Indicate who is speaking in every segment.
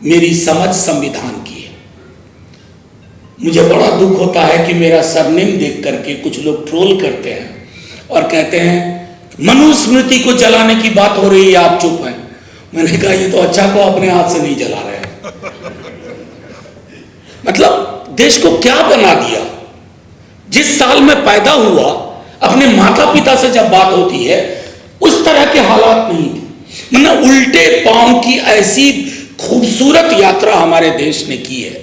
Speaker 1: मेरी समझ संविधान की है। मुझे बड़ा दुख होता है कि मेरा सरनेम देख करके कुछ लोग ट्रोल करते हैं और कहते हैं मनुस्मृति को जलाने की बात हो रही है, आप चुप हैं। मैंने कहा ये तो अच्छा को अपने हाथ से नहीं जला रहे हैं। मतलब देश को क्या बना दिया। जिस साल में पैदा हुआ अपने माता पिता से जब बात होती है उस तरह के हालात नहीं थे। मतलब उल्टे पांव की ऐसी खूबसूरत यात्रा हमारे देश ने की है।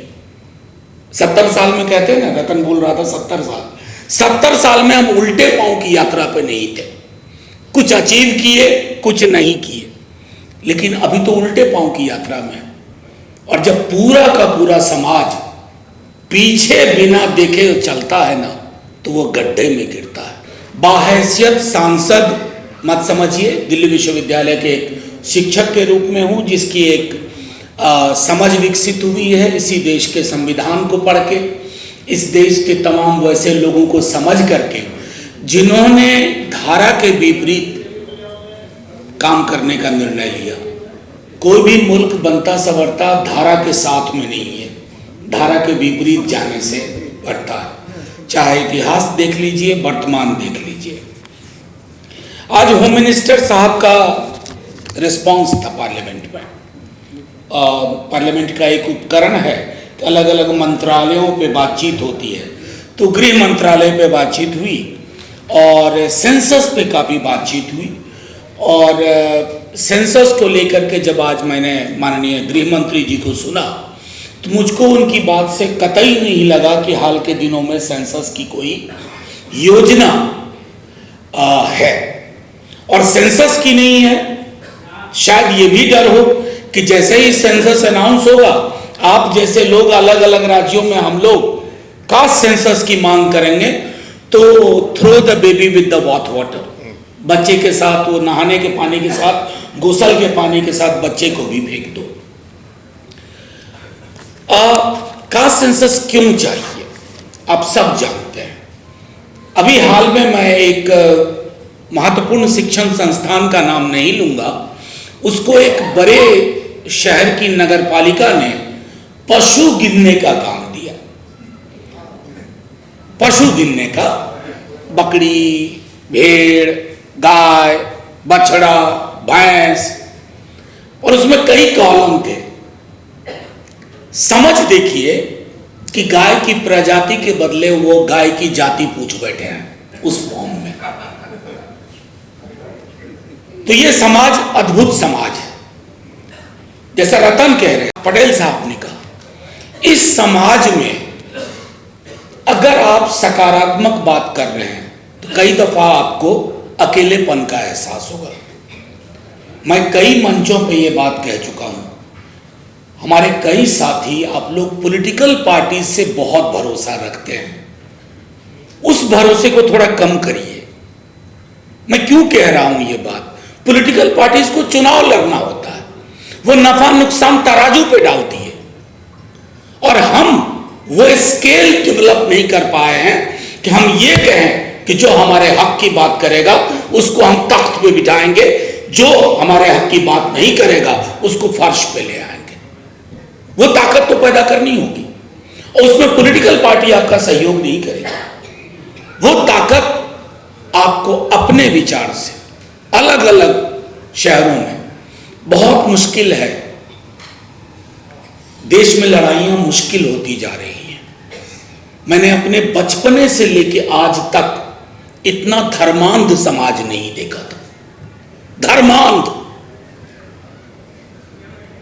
Speaker 1: 70 साल में कहते हैं ना, रतन बोल रहा था 70 साल में हम उल्टे पांव की यात्रा पे नहीं थे। कुछ अचीव किए, कुछ नहीं किए, लेकिन अभी तो उल्टे पांव की यात्रा में। और जब पूरा का पूरा समाज पीछे बिना देखे चलता है ना, तो वो गड्ढे में गिरता है। बाहैसियत सांसद मत समझिए, दिल्ली विश्वविद्यालय के एक शिक्षक के रूप में हूँ जिसकी एक समझ विकसित हुई है इसी देश के संविधान को पढ़ के, इस देश के तमाम वैसे लोगों को समझ करके जिन्होंने धारा के विपरीत काम करने का निर्णय लिया। कोई भी मुल्क बनता संवरता धारा के साथ में नहीं है, धारा के विपरीत जाने से बढ़ता है। चाहे इतिहास देख लीजिए, वर्तमान देख लीजिए। आज होम मिनिस्टर साहब का रिस्पांस था पार्लियामेंट में। पार्लियामेंट का एक उपकरण है, अलग अलग मंत्रालयों पे बातचीत होती है, तो गृह मंत्रालय पे बातचीत हुई और सेंसस पे काफ़ी बातचीत हुई। और सेंसस को लेकर के जब आज मैंने माननीय गृह मंत्री जी को सुना तो मुझको उनकी बात से कतई नहीं लगा कि हाल के दिनों में सेंसस की कोई योजना है। और सेंसस की नहीं है, शायद ये भी डर हो कि जैसे ही सेंसस अनाउंस होगा, आप जैसे लोग अलग अलग राज्यों में हम लोग कास्ट सेंसस की मांग करेंगे तो throw the baby with the bath water, बच्चे के साथ, वो नहाने के पानी के साथ, गुसल के पानी के साथ बच्चे को भी फेंक दो। कास्ट सेंसस क्यों चाहिए आप सब जानते हैं। अभी हाल में मैं एक महत्वपूर्ण शिक्षण संस्थान का नाम नहीं लूंगा, उसको एक बड़े शहर की नगर पालिका ने पशु गिनने का काम दिया। पशु गिनने का, बकरी, भेड़, गाय, बछड़ा, भैंस, और उसमें कई कॉलम थे। समझ देखिए कि गाय की प्रजाति के बदले वो गाय की जाति पूछ बैठे हैं उस फॉर्म में। तो ये समाज अद्भुत समाज है। जैसा रतन कह रहे हैं, पटेल साहब ने कहा, इस समाज में अगर आप सकारात्मक बात कर रहे हैं तो कई दफा आपको अकेलेपन का एहसास होगा। मैं कई मंचों पे ये बात कह चुका हूं। हमारे कई साथी, आप लोग पॉलिटिकल पार्टी से बहुत भरोसा रखते हैं, उस भरोसे को थोड़ा कम करिए। मैं क्यों कह रहा हूं ये बात? पॉलिटिकल पार्टीज को चुनाव लड़ना होता है, वो नफा नुकसान तराजू पे डालती है, और हम वो स्केल डेवलप नहीं कर पाए हैं कि हम ये कहें कि जो हमारे हक की बात करेगा उसको हम तख्त पे बिठाएंगे, जो हमारे हक की बात नहीं करेगा उसको फर्श पे ले आएंगे। वो ताकत तो पैदा करनी होगी, और उसमें पॉलिटिकल पार्टी आपका सहयोग नहीं करेगी। वो ताकत आपको अपने विचार से अलग अलग शहरों में, बहुत मुश्किल है, देश में लड़ाइयां मुश्किल होती जा रही हैं। मैंने अपने बचपने से लेके आज तक इतना धर्मांध समाज नहीं देखा था। धर्मांध,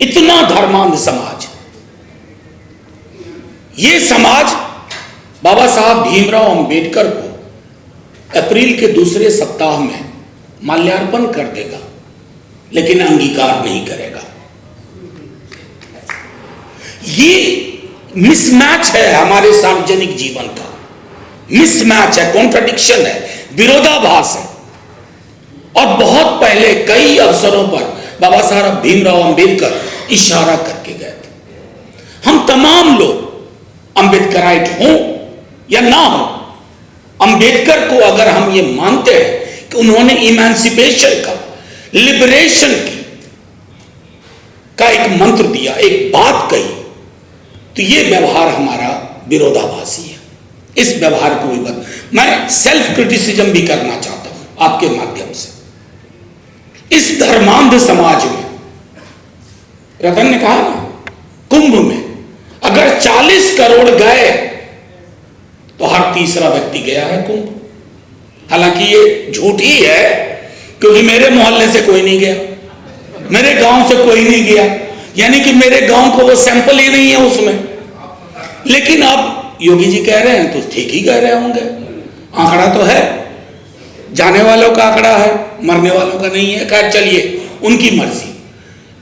Speaker 1: इतना धर्मांध समाज। ये समाज बाबा साहब भीमराव अंबेडकर को अप्रैल के दूसरे सप्ताह में माल्यार्पण कर देगा, लेकिन अंगीकार नहीं करेगा। ये मिसमैच है हमारे सार्वजनिक जीवन का, मिसमैच है, कॉन्ट्रडिक्शन है, विरोधाभास है। और बहुत पहले कई अवसरों पर बाबा साहब भीमराव अंबेडकर इशारा करके गए थे। हम तमाम लोग अंबेडकराइट हों या ना हो, अंबेडकर को अगर हम ये मानते हैं कि उन्होंने इमेंसिपेशन का, लिबरेशन का एक मंत्र दिया, एक बात कही, तो ये व्यवहार हमारा विरोधाभासी है। इस व्यवहार को भी मैं सेल्फ क्रिटिसिज्म भी करना चाहता हूं आपके माध्यम से। इस धर्मांध समाज में, रतन ने कहा ना, कुंभ में अगर 40 करोड़ गए तो हर तीसरा व्यक्ति गया है कुंभ। हालांकि ये झूठ ही है, क्योंकि मेरे मोहल्ले से कोई नहीं गया, मेरे गांव से कोई नहीं गया, यानी कि मेरे गांव को वो सैंपल ही नहीं है उसमें। लेकिन अब योगी जी कह रहे हैं तो ठीक ही कह रहे होंगे, आंकड़ा तो है, जाने वालों का आंकड़ा है, मरने वालों का नहीं है। खैर चलिए, उनकी मर्जी।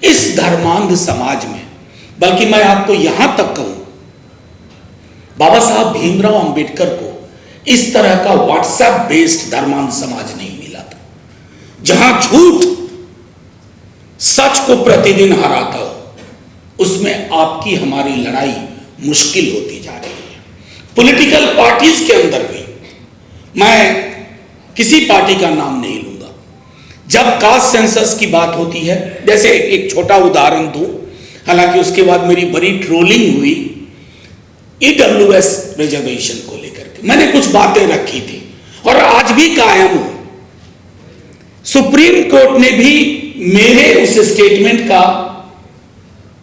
Speaker 1: इस धर्मांध समाज में, बल्कि मैं आपको यहां तक कहूं, बाबा साहब भीमराव अंबेडकर को इस तरह का व्हाट्सएप बेस्ड धर्मांध समाज नहीं मिला था, जहां झूठ सच को प्रतिदिन हराता हो। उसमें आपकी हमारी लड़ाई मुश्किल होती जा रही है। पॉलिटिकल पार्टीज के अंदर भी, मैं किसी पार्टी का नाम नहीं लूंगा, जब कास्ट सेंसस की बात होती है, जैसे एक छोटा उदाहरण दूं, हालांकि उसके बाद मेरी बड़ी ट्रोलिंग हुई ईडब्ल्यूएस रिजर्वेशन को लेकर के। मैंने कुछ बातें रखी थी और आज भी कायम हूं। सुप्रीम कोर्ट ने भी मेरे उस स्टेटमेंट का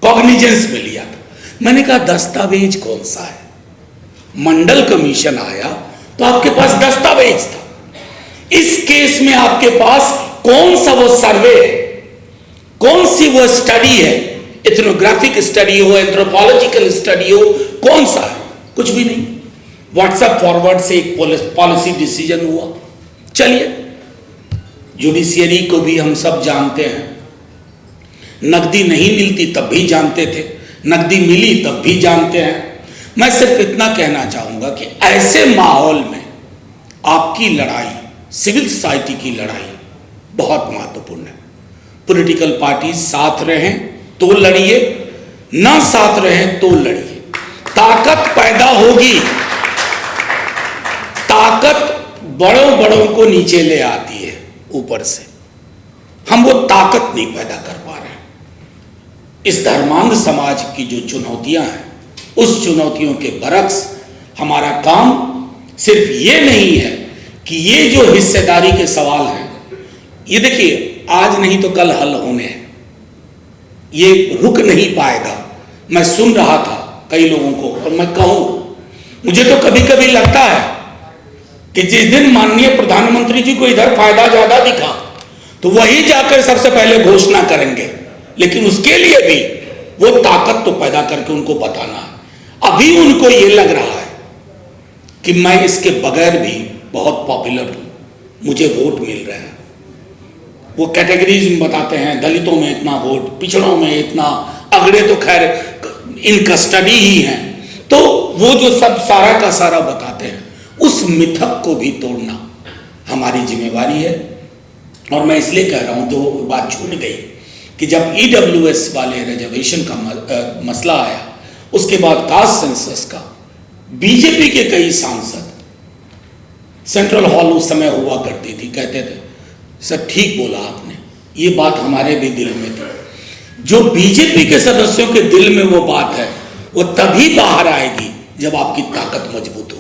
Speaker 1: कॉग्निजेंस में लिया था। मैंने कहा दस्तावेज कौन सा है? मंडल कमीशन आया तो आपके पास दस्तावेज था। इस केस में आपके पास कौन सा वो सर्वे है, कौन सी वो स्टडी है, एथनोग्राफिक स्टडी हो, एंथ्रोपोलॉजिकल स्टडी हो, कौन सा है? कुछ भी नहीं। व्हाट्सएप फॉरवर्ड से एक पॉलिसी डिसीजन हुआ। चलिए, जुडिशियरी को भी हम सब जानते हैं, नकदी नहीं मिलती तब भी जानते थे, नकदी मिली तब भी जानते हैं। मैं सिर्फ इतना कहना चाहूंगा कि ऐसे माहौल में आपकी लड़ाई, सिविल सोसाइटी की लड़ाई बहुत महत्वपूर्ण है। पॉलिटिकल पार्टी साथ रहें तो लड़िए, ना साथ रहें तो लड़िए। ताकत पैदा होगी, ताकत बड़ों बड़ों को नीचे ले आती है ऊपर से। हम वो ताकत नहीं पैदा कर पा रहे हैं। इस धर्मांध समाज की जो चुनौतियां हैं, उस चुनौतियों के बरक्स हमारा काम सिर्फ ये नहीं है कि ये जो हिस्सेदारी के सवाल हैं, ये देखिए आज नहीं तो कल हल होने हैं, ये रुक नहीं पाएगा। मैं सुन रहा था कई लोगों को, और मैं कहूं, मुझे तो कभी कभी लगता है कि जिस दिन माननीय प्रधानमंत्री जी को इधर फायदा ज्यादा दिखा तो वही जाकर सबसे पहले घोषणा करेंगे, लेकिन उसके लिए भी वो ताकत तो पैदा करके उनको बताना है। अभी उनको ये लग रहा है कि मैं इसके बगैर भी बहुत पॉपुलर हूं, मुझे वोट मिल रहे हैं। वो कैटेगरीज में बताते हैं, दलितों में इतना वोट, पिछड़ों में इतना, अगड़े तो खैर इन कस्टडी ही हैं। तो वो जो सब सारा का सारा बताते हैं, उस मिथक को भी तोड़ना हमारी जिम्मेवारी है। और मैं इसलिए कह रहा हूं, तो बात छूट गई कि जब ईडब्ल्यूएस वाले रिजर्वेशन का मसला आया, उसके बाद कास्ट सेंसस का, बीजेपी के कई सांसद, सेंट्रल हॉल उस समय हुआ करती थी, कहते थे सर ठीक बोला आपने, ये बात हमारे भी दिल में थी। जो बीजेपी के सदस्यों के दिल में वो बात है, वो तभी बाहर आएगी जब आपकी ताकत मजबूत होगी।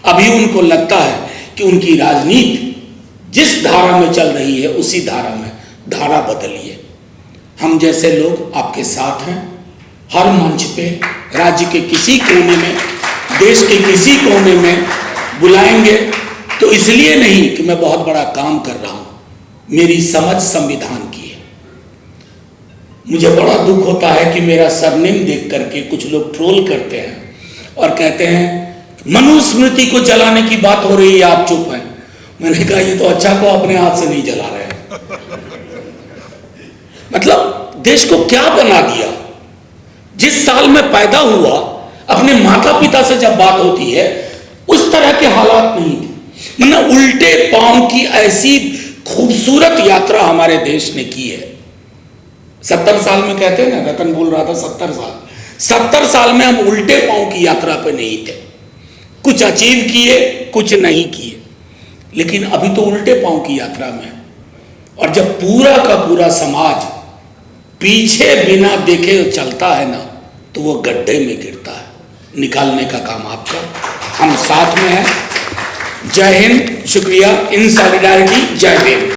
Speaker 1: अभी उनको लगता है कि उनकी राजनीति जिस धारा में चल रही है, उसी धारा में धारा बदलिए। हम जैसे लोग आपके साथ हैं, हर मंच पे, राज्य के किसी कोने में, देश के किसी कोने में बुलाएंगे। तो इसलिए नहीं कि मैं बहुत बड़ा काम कर रहा हूं, मेरी समझ संविधान की है। मुझे बड़ा दुख होता है कि मेरा सरनेम देख करके कुछ लोग ट्रोल करते हैं और कहते हैं मनुस्मृति को जलाने की बात हो रही है, आप चुप हैं। मैंने कहा ये तो अच्छा को अपने हाथ से नहीं जला रहे हैं। मतलब देश को क्या बना दिया। जिस साल में पैदा हुआ, अपने माता पिता से जब बात होती है, उस तरह के हालात नहीं थे। मतलब उल्टे पांव की ऐसी खूबसूरत यात्रा हमारे देश ने की है। 70 साल में कहते हैं ना, रतन बोल रहा था 70 साल, 70 साल में हम उल्टे पांव की यात्रा पे नहीं थे। कुछ अचीव किए, कुछ नहीं किए, लेकिन अभी तो उल्टे पांव की यात्रा में। और जब पूरा का पूरा समाज पीछे बिना देखे चलता है ना तो वो गड्ढे में गिरता है। निकालने का काम आपका, हम साथ में हैं। जय हिंद, शुक्रिया, इन सॉलिडारिटी, जय हिंद।